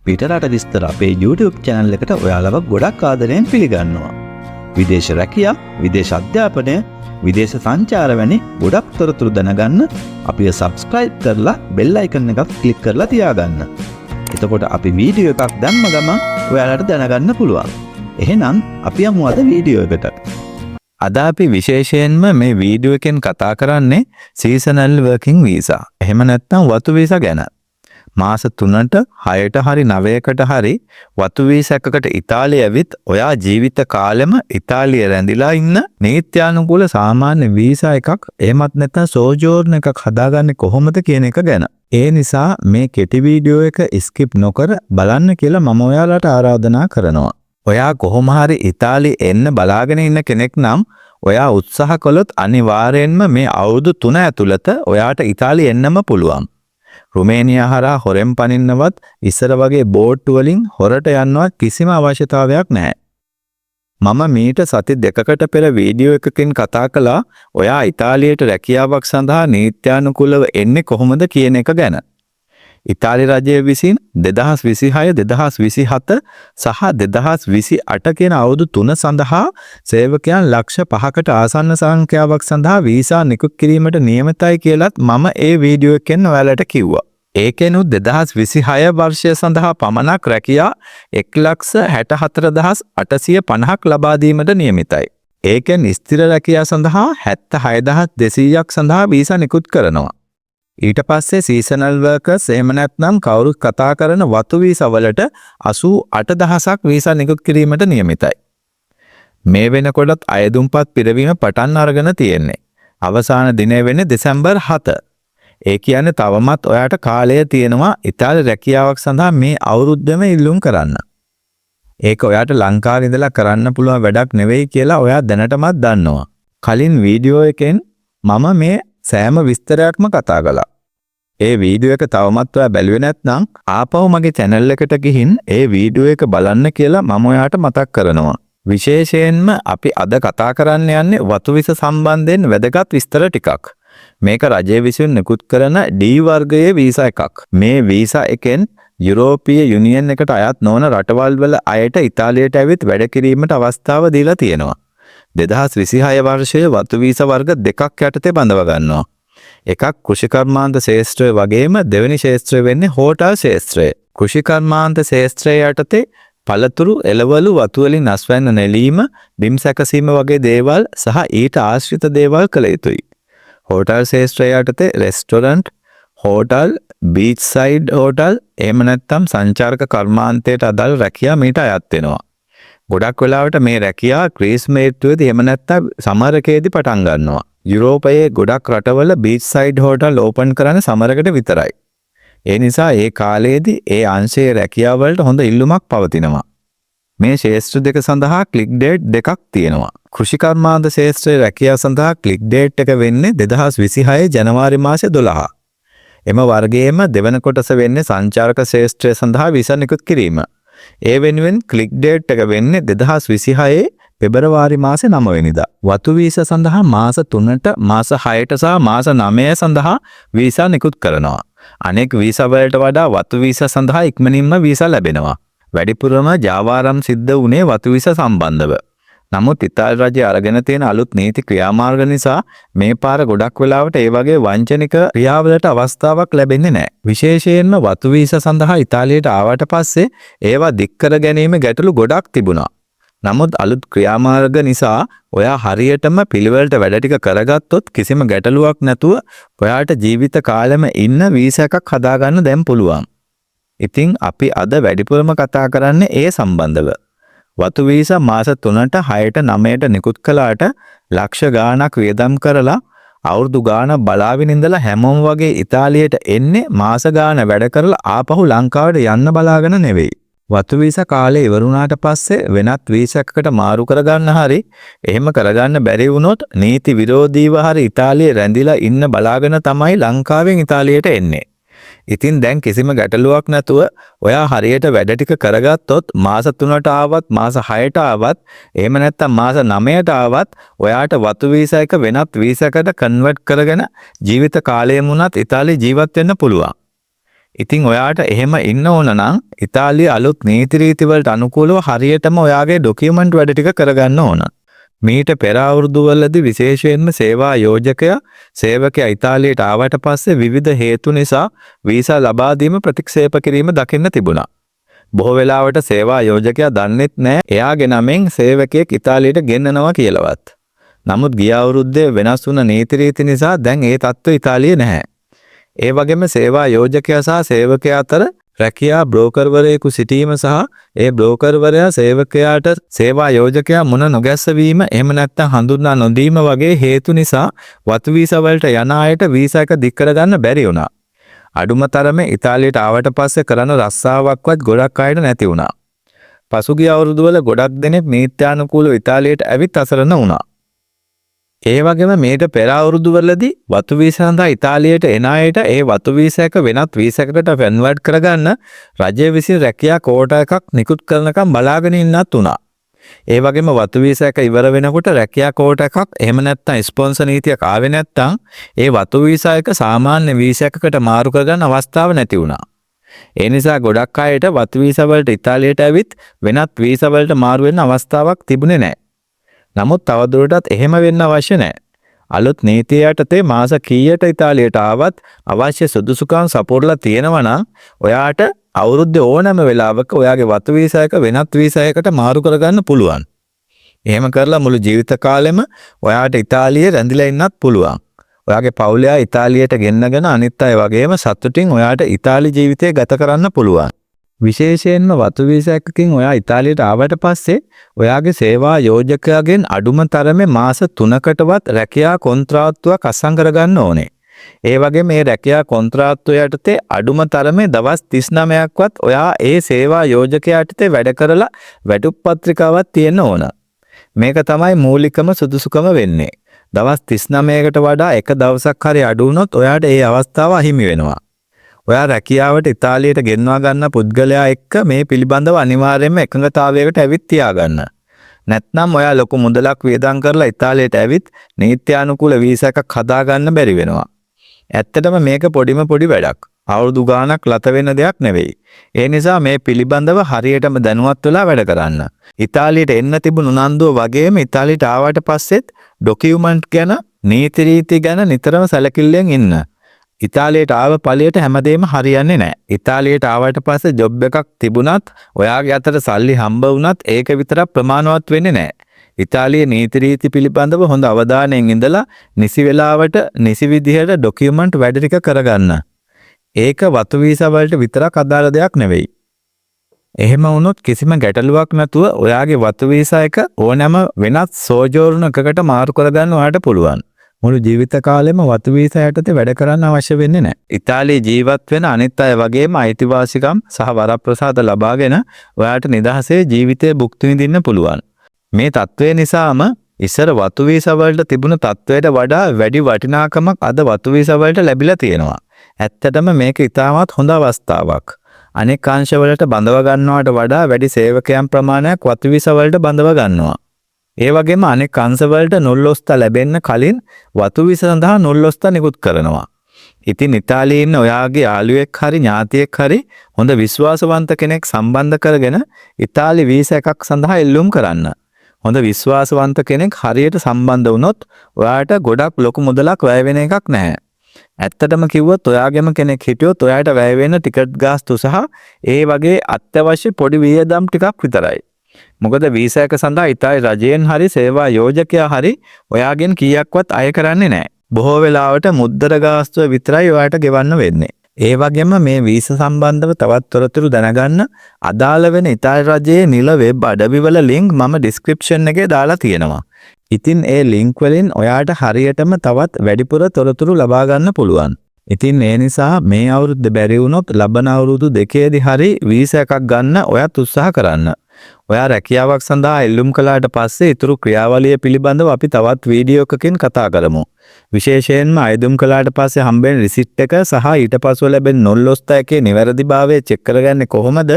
පිටරට විස්තර අපේ YouTube channel එකට ඔයාලව ගොඩක් ආදරයෙන් පිළිගන්නවා. විදේශ රැකියා, විදේශ අධ්‍යාපනය, විදේශ සංචාර වැනි ගොඩක් තොරතුරු දැනගන්න අපිව subscribe කරලා bell icon එකක් click කරලා තියාගන්න. එතකොට අපි වීඩියෝ එකක් දැම්ම ගමන් ඔයාලට දැනගන්න පුළුවන්. එහෙනම් අපි යමු අද වීඩියෝ එකට. අද අපි විශේෂයෙන්ම මේ වීඩියෝ එකෙන් කතා කරන්නේ seasonal working visa. එහෙම නැත්නම් වතු වීසා ගැන. මාස 3ට 6ට හරි 9කට හරි වතු වීසා එකකට ඉතාලිය ඇවිත් ඔයා ජීවිත කාලෙම ඉතාලිය රැඳිලා ඉන්න නීත්‍යානුකූල සාමාන්‍ය වීසා එකක් එහෙමත් නැත්නම් සෝජෝර්න එකක් හදාගන්නේ කොහොමද කියන එක ගැන. ඒ නිසා මේ කෙටි වීඩියෝ එක ස්කිප් නොකර බලන්න කියලා මම ඔයාලට ආරාධනා කරනවා. ඔයා කොහොම හරි ඉතාලිය එන්න බලාගෙන ඉන්න කෙනෙක් නම් ඔයා උත්සාහ කළොත් අනිවාර්යෙන්ම මේ අවුරුදු 3 ඇතුළත ඔයාට ඉතාලිය එන්නම පුළුවන්. රුමේනියා හරහා හොරෙන් පනින්නවත් ඉස්සර වගේ බෝට්ටු වලින් හොරට යන්නවත් කිසිම අවශ්‍යතාවයක් නැහැ. මම මීට සති 2කට පෙර වීඩියෝ එකකින් කතා කළා ඔයා ඉතාලියට රැකියාවක් සඳහා නීත්‍යානුකූලව එන්නේ කොහොමද කියන එක ගැන. ඉතාලි රජය විසින් 2026 2027 සහ 2028 කියන අවුරුදු 3 සඳහා සේවකයන් ලක්ෂ 5කට ආසන්න සංඛ්‍යාවක් සඳහා වීසා නිකුත් කිරීමට නියමිතයි කියලත් මම ඒ වීඩියෝ එකෙන් ඔයාලට කිව්වා. ඒකෙනුත් 2026 වර්ෂය සඳහා පමණක් රැකියා 1,64,850ක් ලබා දීමට නියමිතයි. ඒකෙන් ස්ථිර රැකියා සඳහා 76,200ක් සඳහා වීසා නිකුත් කරනවා. ඊට පස්සේ සීසනල් වර්කර්ස් එහෙම නැත්නම් කවුරුත් කතා කරන වතු වීසා වලට 88,000ක් වීසා නිකුත් කිරීමට නියමිතයි. මේ වෙනකොටත් අයදුම්පත් පිරවීම පටන් අරගෙන තියෙන්නේ. අවසාන දිනය වෙන්නේ දෙසැම්බර් 7. ඒ කියන්නේ තවමත් ඔයාට කාලය තියෙනවා ඉතාලි රැකියාවක් සඳහා මේ අවුරුද්දම ඉල්ලුම් කරන්න. ඒක ඔයාට ලංකාවේ ඉඳලා කරන්න පුළුවන් වැඩක් නෙවෙයි කියලා ඔයා දැනටමත් දන්නවා. කලින් වීඩියෝ එකෙන් මම මේ සෑම විස්තරයක්ම කතා කළා. ඒ වීඩියෝ එක තවමත් ඔයා බැලුවේ නැත්නම් ආපහු මගේ channel එකට ගිහින් ඒ වීඩියෝ එක බලන්න කියලා මම ඔයාට මතක් කරනවා. විශේෂයෙන්ම අපි අද කතා කරන්න යන්නේ වතු වීසා සම්බන්ධයෙන් වැදගත් විස්තර ටිකක්. මේක රජය විසින් නිකුත් කරන D වර්ගයේ වීසා එකක්. මේ වීසා එකෙන් යුරෝපීය යුනියන් එකට අයත් නොවන රටවල් වල අයට ඉතාලියට ඇවිත් වැඩ කිරීමට අවස්ථාව දීලා තියෙනවා. 2026 වර්ෂයේ වතු වීසා වර්ග දෙකක් යටතේ බඳව ගන්නවා. එකක් කෘෂිකර්මාන්ත ශාස්ත්‍රය වගේම දෙවෙනි ශාස්ත්‍රය වෙන්නේ හෝටල් ශාස්ත්‍රය. කෘෂිකර්මාන්ත ශාස්ත්‍රය යටතේ පළතුරු එළවලු වතු වලින් අස්වැන්න නෙලීම, බිම් සැකසීම වගේ දේවල් සහ ඊට ආශ්‍රිත දේවල් කළ යුතුයි. හෝටල් ශාස්ත්‍රය යටතේ restaurant, hotel, beach side hotel එහෙම නැත්නම් සංචාරක කර්මාන්තයට අදාළ රැකියා මීට අයත් වෙනවා. ගොඩක් වෙලාවට මේ රැකියා ක්‍රීස්මේට්ටුවේදී එහෙම නැත්නම් සමර් එකේදී පටන් ගන්නවා. යුරෝපයේ ගොඩක් රටවල බීච් සයිඩ් හෝටල් ඕපන් කරන්නේ සමරකට විතරයි. ඒ නිසා ඒ කාලයේදී ඒ අංශයේ රැකියාව වලට හොඳ ඉල්ලුමක් පවතිනවා. මේ ශාස්ත්‍ර දෙක සඳහා ක්ලික් ඩේට් දෙකක් තියෙනවා. කෘෂිකර්මාන්ත ශාස්ත්‍රයේ රැකියාව සඳහා ක්ලික් ඩේට් එක වෙන්නේ 2026 ජනවාරි මාසේ 12. එම වර්ගයේම දෙවන කොටස වෙන්නේ සංචාරක ශාස්ත්‍රය සඳහා වීසා නිකුත් කිරීම. ඒ වෙනුවෙන් ක්ලික් ඩේට් එක වෙන්නේ 2026 පෙබරවාරි මාසේ 9 වෙනිදා. වතු වීසා සඳහා මාස 3ට, මාස 6ට සහ මාස 9 සඳහා වීසා නිකුත් කරනවා. අනෙක් වීසා වලට වඩා වතු වීසා සඳහා ඉක්මනින්ම වීසා ලැබෙනවා. වැඩිපුරම ජාවාරම් සිද්ධ වුණේ වතු වීසා සම්බන්ධව. නමුත් ඉතාලි රජය අරගෙන තියෙන අලුත් නීති ක්‍රියාමාර්ග නිසා මේ පාර ගොඩක් වෙලාවට ඒ වගේ වංචනික ක්‍රියාවලට අවස්ථාවක් ලැබෙන්නේ නැහැ. විශේෂයෙන්ම වතු වීසා සඳහා ඉතාලියට ආවට පස්සේ ඒවා දික් කර ගැනීම ගැටලු ගොඩක් තිබුණා. නමුත් අලුත් ක්‍රියාමාර්ග නිසා ඔයා හරියටම පිළිවෙලට වැඩ ටික කරගත්තොත් කිසිම ගැටලුවක් නැතුව ඔයාට ජීවිත කාලෙම ඉන්න වීසා එකක් හදාගන්න දැන් පුළුවන්. ඉතින් අපි අද වැඩිපුරම කතා කරන්නේ ඒ සම්බන්ධව. වතු වීසා මාස 3ට 6ට 9ට නිකුත් කළාට ලක්ෂ ගාණක් වියදම් කරලා අවුරුදු ගාණ බලාගෙන ඉඳලා හැමෝම වගේ ඉතාලියට එන්නේ මාස ගාණ වැඩ කරලා ආපහු ලංකාවට යන්න බලාගෙන නෙවෙයි. වතු වීසා කාලේ ඉවරුණාට පස්සේ වෙනත් වීසා එකකට මාරු කරගන්න හරි එහෙම කරගන්න බැරි වුණොත් නීති විරෝධීව හරි ඉතාලියේ රැඳිලා ඉන්න බලාගෙන තමයි ලංකාවෙන් ඉතාලියට එන්නේ. ඉතින් දැන් කිසිම ගැටලුවක් නැතුව ඔයා හරියට වැඩ ටික කරගත්තොත් මාස 3ට ආවත් මාස 6ට ආවත් එහෙම නැත්නම් මාස 9ට ආවත් ඔයාට වතු වීසා එක වෙනත් වීසා එකකට කන්වර්ට් කරගෙන ජීවිත කාලයම උනත් ඉතාලියේ ජීවත් වෙන්න පුළුවන්. ඉතින් ඔයාට එහෙම ඉන්න ඕන නම් ඉතාලිය අලුත් නීති රීති වලට අනුකූලව හරියටම ඔයාගේ ඩොකියුමන්ට් වැඩ ටික කරගන්න ඕන. මීට පෙර අවුරුදුවලදී විශේෂයෙන්ම සේවා යෝජකයා සේවකයා ඉතාලියට ආවට පස්සේ විවිධ හේතු නිසා වීසා ලබා දීම ප්‍රතික්ෂේප කිරීම දකින්න තිබුණා. බොහෝ වෙලාවට සේවා යෝජකයා දන්නෙත් නැහැ එයාගේ නමෙන් සේවකයෙක් ඉතාලියට ගෙන්නනවා කියලාවත්. නමුත් ගිය අවුරුද්දේ වෙනස් වුණ නීති රීති නිසා දැන් ඒ තත්ත්වය ඉතාලියේ නැහැ. ඒ වගේම සේවා යෝජකයා සහ සේවකයා අතර රැකියා බ්‍රෝකර්වරයෙකු සිටීම සහ ඒ බ්‍රෝකර්වරයා සේවකයාට සේවා යෝජකයා මුණ නොගැස්සවීම එහෙම නැත්නම් හඳුන්වා නොදීම වගේ හේතු නිසා වතු වීසා වලට යන අයට වීසා එක දික් කරගන්න බැරි වුණා. අඩුම තරමේ ඉතාලියට ආවට පස්සේ කරන රස්සාවක්වත් ගොඩක් අයට නැති වුණා. පසුගිය අවුරුදුවල ගොඩක් දෙනෙක් නීත්‍යානුකූලව ඉතාලියට ඇවිත් අසරණ වුණා. ඒ වගේම මේට පෙර අවුරුදුවලදී වතු වීසා සඳහා ඉතාලියට එන අයට ඒ වතු වීසා එක වෙනත් වීසා එකකට කන්වර්ට් කරගන්න රජය විසින් රැකියා කෝටා එකක් නිකුත් කරනකම් බලාගෙන ඉන්නත් උනා. ඒ වගේම වතු වීසා එක ඉවර වෙනකොට රැකියා කෝටා එකක් එහෙම නැත්නම් ස්පොන්සර් නීතියක් ආවේ නැත්නම් ඒ වතු වීසා එක සාමාන්‍ය වීසා එකකට මාරු කරගන්න අවස්ථාවක් නැති වුණා. ඒ නිසා ගොඩක් අයට වතු වීසා වලට ඉතාලියට ඇවිත් වෙනත් වීසා වලට මාරු වෙන්න අවස්ථාවක් තිබුණේ නැහැ. නමුත් තවදුරටත් එහෙම වෙන්න අවශ්‍ය නැහැ. අලුත් නීතිය යටතේ මාස කීයට ඉතාලියට ආවත් අවශ්‍ය සුදුසුකම් සපුරලා තියෙනවා නම් ඔයාට අවුරුද්දේ ඕනෑම වෙලාවක ඔයාගේ වතු වීසා එක වෙනත් වීසා එකකට මාරු කරගන්න පුළුවන්. එහෙම කරලා මුළු ජීවිත කාලෙම ඔයාට ඉතාලියේ රැඳිලා ඉන්නත් පුළුවන්. ඔයාගේ පවුලයා ඉතාලියට ගෙන්නගෙන අනිත් අය වගේම සතුටින් ඔයාට ඉතාලි ජීවිතය ගත කරන්න පුළුවන්. විශේෂයෙන්ම වතු වීසා එකකින් ඔයා ඉතාලියට ආවට පස්සේ ඔයාගේ සේවා යෝජකයාගෙන් අඩුම තරමේ මාස 3කටවත් රැකියා කොන්ත්‍රාත්තුවක් අත්සන් කරගන්න ඕනේ. ඒ වගේ මේ රැකියා කොන්ත්‍රාත්තුව යටතේ අඩුම තරමේ දවස් 39ක්වත් ඔයා ඒ සේවා යෝජකයා යටතේ වැඩ කරලා වැටුප් පත්‍රිකාවක් තියෙන්න ඕන. මේක තමයි මූලිකම සුදුසුකම වෙන්නේ. දවස් 39කට වඩා එක දවසක් හරි අඩු වුණොත් ඔයාට ඒ අවස්ථාව අහිමි වෙනවා. ඔයා රැකියාවට ඉතාලියට ගෙන්වා ගන්න පුද්ගලයා එක්ක මේ පිළිබඳව අනිවාර්යයෙන්ම එකඟතාවයකට ඇවිත් තියාගන්න. නැත්නම් ඔයා ලොකු මුදලක් වියදම් කරලා ඉතාලියට ඇවිත් නීත්‍යානුකූල වීසා එකක් හදාගන්න බැරි වෙනවා. ඇත්තටම මේක පොඩි වැඩක්. අවුරුදු ගාණක් ලත වෙන දෙයක් නෙවෙයි. ඒ නිසා මේ පිළිබඳව හරියටම දැනුවත් වෙලා වැඩ කරන්න. ඉතාලියට එන්න තිබුණු උනන්දුව වගේම ඉතාලියට ආවට පස්සෙත් ඩොකියුමන්ට් ගැන නීති රීති ගැන නිතරම සැලකිල්ලෙන් ඉන්න. ඉතාලියට ආව ඵලයට හැමදේම හරියන්නේ නැහැ. ඉතාලියට ආවට පස්සේ ජොබ් එකක් තිබුණත් ඔයාගේ අතට සල්ලි හම්බ වුණත් ඒක විතරක් ප්‍රමාණවත් වෙන්නේ නැහැ. ඉතාලියේ නීති රීති පිළිබඳව හොඳ අවධානයෙන් ඉඳලා නිසි වෙලාවට නිසි විදිහට ඩොකියුමන්ට් වැඩ ටික කරගන්න. ඒක වතු වීසා වලට විතරක් අදාළ දෙයක් නෙවෙයි. එහෙම වුණොත් කිසිම ගැටලුවක් නැතුව ඔයාගේ වතු වීසා එක ඕනෑම වෙනත් සෝජෝරණයකට මාරු කරගන්න ඔයාට පුළුවන්. මුළු ජීවිත කාලෙම වතු වීසා යටතේ වැඩ කරන්න අවශ්‍ය වෙන්නේ නැහැ. ඉතාලියේ ජීවත් වෙන අනිත් අය වගේම අයිතිවාසිකම් සහ වරප්‍රසාද ලබාගෙන ඔයාට නිදහසේ ජීවිතේ භුක්ති විඳින්න පුළුවන්. මේ තත්ත්වය නිසාම ඉස්සර වතු වීසා වලට තිබුණ තත්ත්වයට වඩා වැඩි වටිනාකමක් අද වතු වීසා වලට ලැබිලා තියෙනවා. ඇත්තටම මේක ඉතාමත් හොඳ අවස්ථාවක්. අනෙක් අංශවලට බඳව ගන්නවට වඩා වැඩි සේවකයන් ප්‍රමාණයක් වතු වීසා වලට බඳව ගන්නවා. ඒ වගේම අනෙක් අංශවලට නොල්ලොස්තා ලැබෙන්න කලින් වතු වීසා සඳහා නොල්ලොස්තා නිකුත් කරනවා. ඉතින් ඉතාලියේ ඉන්න ඔයාගේ යාළුවෙක් හරි ඥාතියෙක් හරි හොඳ විශ්වාසවන්ත කෙනෙක් සම්බන්ධ කරගෙන ඉතාලි වීසා එකක් සඳහා එල්ලුම් කරන්න. හොඳ විශ්වාසවන්ත කෙනෙක් හරියට සම්බන්ධ වුණොත් ඔයාට ගොඩක් ලොකු මුදලක් වැය වෙන එකක් නැහැ. ඇත්තටම කිව්වොත් ඔයාගේම කෙනෙක් හිටියොත් ඔයාට වැය වෙන ටිකට් ගාස්තු සහ ඒ වගේ අත්‍යවශ්‍ය පොඩි වියදම් ටිකක් විතරයි. මොකද වීසා එක සඳහා ඉතාලි රජයෙන් හරි සේවා යෝජකයා හරි ඔයාගෙන් කීයක්වත් අය කරන්නේ නැහැ. බොහෝ වෙලාවට මුද්දර ගාස්තුව විතරයි ඔයාට ගෙවන්න වෙන්නේ. ඒ වගේම මේ වීසා සම්බන්ධව තවත් තොරතුරු දැනගන්න අදාළ වෙන ඉතාලි රජයේ නිල වෙබ් අඩවිවල ලින්ක් මම ඩිස්ක්‍රිප්ෂන් එකේ දාලා තියෙනවා. ඉතින් ඒ ලින්ක් වලින් ඔයාට හරියටම තවත් වැඩිපුර තොරතුරු ලබා ගන්න පුළුවන්. ඉතින් ඒ නිසා මේ අවුරුද්ද බැරි වුණොත් ලබන අවුරුදු දෙකේදී හරි වීසා එකක් ගන්න ඔයත් උත්සාහ කරන්න. ඔයා රැකියාවක් සඳහා එල්ලුම් කළාට පස්සේ ඊතුරු ක්‍රියාවලිය පිළිබඳව අපි තවත් වීඩියෝ එකකින් කතා කරමු. විශේෂයෙන්ම අයදුම් කළාට පස්සේ හම්බෙන රිසිට් එක සහ ඊට පස්ව ලැබෙන නොල්ලොස්තා එකේ නිවැරදිභාවය චෙක් කරගන්නේ කොහොමද?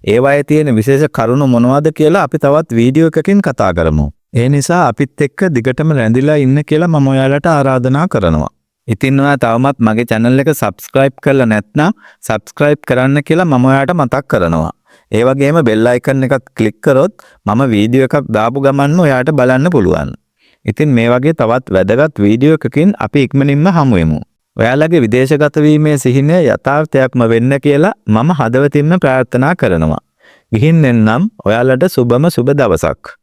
ඒවායේ තියෙන විශේෂ කරුණු මොනවද කියලා අපි තවත් වීඩියෝ එකකින් කතා කරමු. ඒ නිසා අපිත් එක්ක දිගටම රැඳිලා ඉන්න කියලා මම ඔයාලට ආරාධනා කරනවා. ඉතින් ඔයා තවමත් මගේ channel එක subscribe කරලා නැත්නම් subscribe කරන්න කියලා මම ඔයාට මතක් කරනවා. ඒ වගේම bell icon එකත් click කරොත් මම වීඩියෝ එකක් දාපු ගමන්ම ඔයාට බලන්න පුළුවන්. ඉතින් මේ වගේ තවත් වැදගත් වීඩියෝ එකකින් අපි ඉක්මනින්ම හමු වෙමු. ඔයාලගේ විදේශගත වීමේ සිහිනය යථාර්ථයක්ම වෙන්න කියලා මම හදවතින්ම ප්‍රාර්ථනා කරනවා. ගිහින් එන්නම් ඔයාලට සුබම සුබ දවසක්.